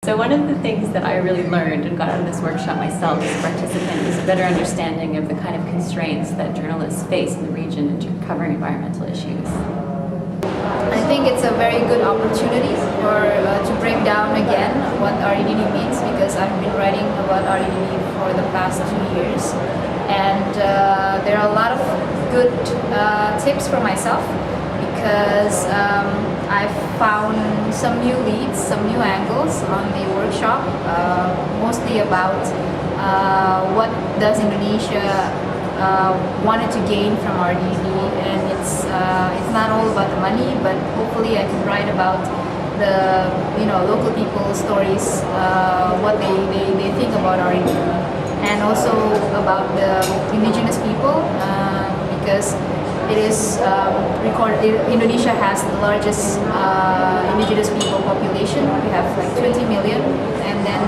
So one of the things that I really learned and got out of this workshop myself as a participant is a better understanding of the kind of constraints that journalists face in the region in covering environmental issues. I think it's a very good opportunity to break down again what REDD means, because I've been writing about REDD for the past 2 years, and there are a lot of good tips for myself, because I've found some new leads, some new angles on the workshop, mostly about what does Indonesia wanted to gain from REDD, and it's not all about the money, but hopefully I can write about the local people's stories, what they think about REDD, and also about the indigenous people, because it is recorded. Indonesia has the largest indigenous people population. We have like 20 million, and then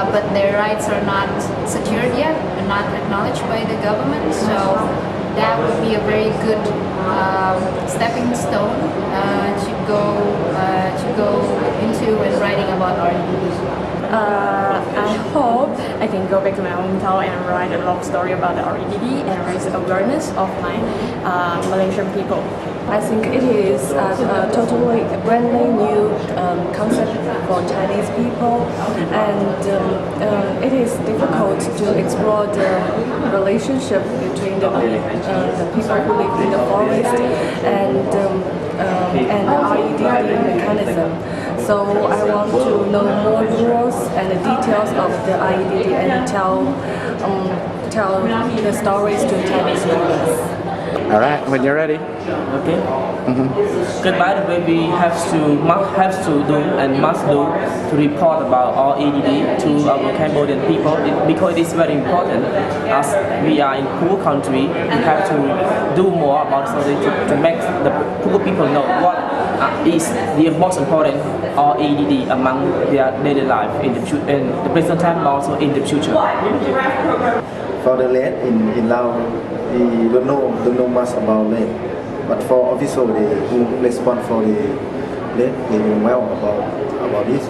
but their rights are not secured yet and not acknowledged by the government. So that would be a very good stepping stone to go into and writing about REDD. I hope I can go back to my hometown and write a long story about the REDD and raise awareness of my Malaysian people. I think it is a totally brand new concept for Chinese people, and it is difficult to explore the relationship between the people who live in the forest and the REDD mechanism. So I want to know more rules and the details of the REDD and tell the stories to Chinese readers. All right, when you're ready. Okay. Goodbye. The way we have to do and must do to report about our REDD to our Cambodian people, because it is very important. As we are in poor country, we have to do more about something to make the poor people know what is the most important REDD among their daily life in the present time, and also in the future. For the REDD in Laos, we don't know much about REDD, but for officials who respond for the REDD, they know well about this.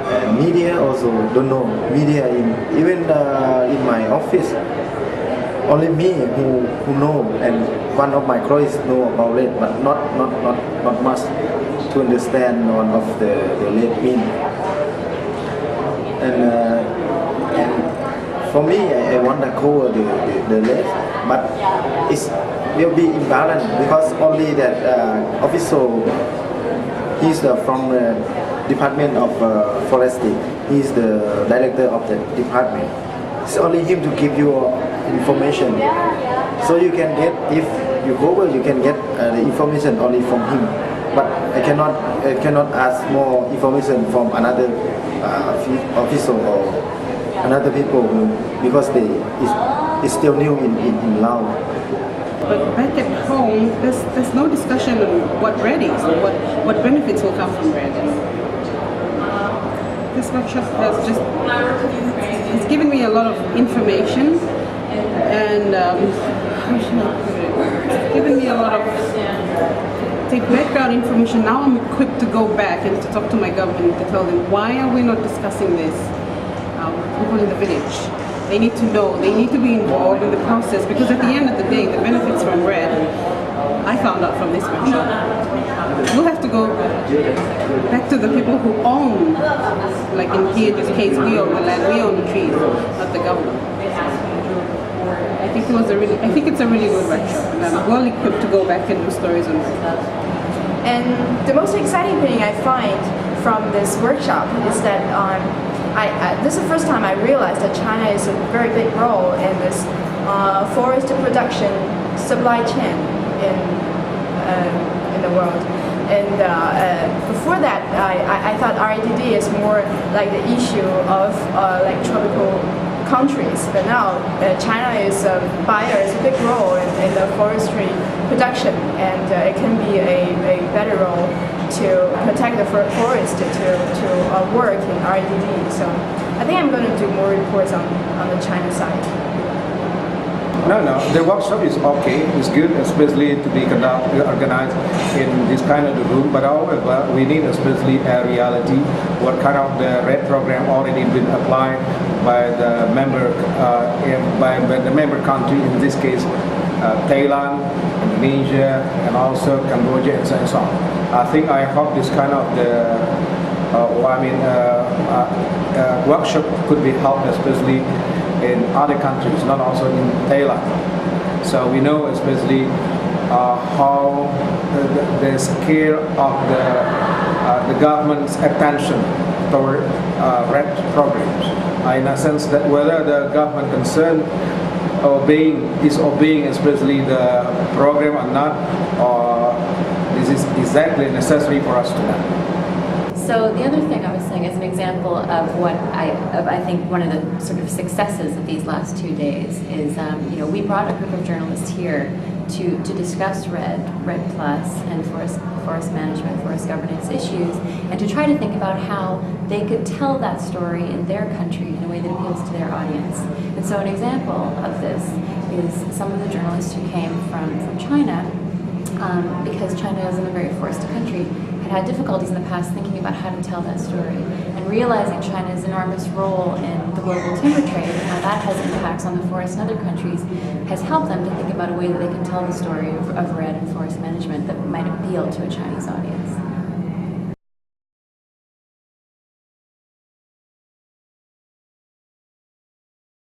And media also don't know. Media even in my office, only me who know, and one of my colleagues know about REDD, but not much to understand one of the REDD mean. And for me, I want to cover the REDD, but it will be imbalanced, because only that official, he's from the Department of Forestry. He's the director of the department. It's only him to give you information. So you can get, if you cover, you can get the information only from him. But I cannot ask more information from another official or another people, because it's still new in Laos. But back at home, there's no discussion on what REDD is, or what benefits will come from REDD. This workshop has it's given me a lot of information, and how should I put it? It's given me a lot of background information. Now I'm equipped to go back and to talk to my government to tell them, why are we not discussing this? People in the village, they need to know, they need to be involved in the process, because at the end of the day, the benefits from REDD, I found out from this workshop. We'll have to go back to the people who own, like in this case, we own the land, we own the trees, not the government. I think it's a really good workshop, and I'm well equipped to go back and do stories on REDD. And the most exciting thing I find from this workshop is that this is the first time I realized that China is a very big role in this forest production supply chain in the world. And before that, I thought REDD is more like the issue of like tropical countries. But now China is a buyer, is a big role in the forestry production, and it can be a better role to protect the forest, to work in REDD. So I think I'm going to do more reports on the China side. No, the workshop is okay, it's good, especially to be organized in this kind of the room, but however, we need especially a reality, what kind of the REDD program already been applied by the member, by the member country, in this case, Thailand, Indonesia, and also Cambodia, and so on. I hope this kind of the workshop could be held especially in other countries, not also in Thailand. So we know especially how the scale of the government's attention toward REDD programs. In a sense that whether the government concerned is obeying especially the program or not, or this is exactly necessary for us to know. So the other thing I was saying as an example of what I think one of the sort of successes of these last 2 days is, we brought a group of journalists here to discuss REDD Plus, and forest management, forest governance issues, and to try to think about how they could tell that story in their country in a way that appeals to their audience. And so an example of this is some of the journalists who came from China, because China isn't a very forested country, had difficulties in the past thinking about how to tell that story, and realizing China's enormous role in the global timber trade and how that has impacts on the forest in other countries has helped them to think about a way that they can tell the story of REDD and forest management that might appeal to a Chinese audience.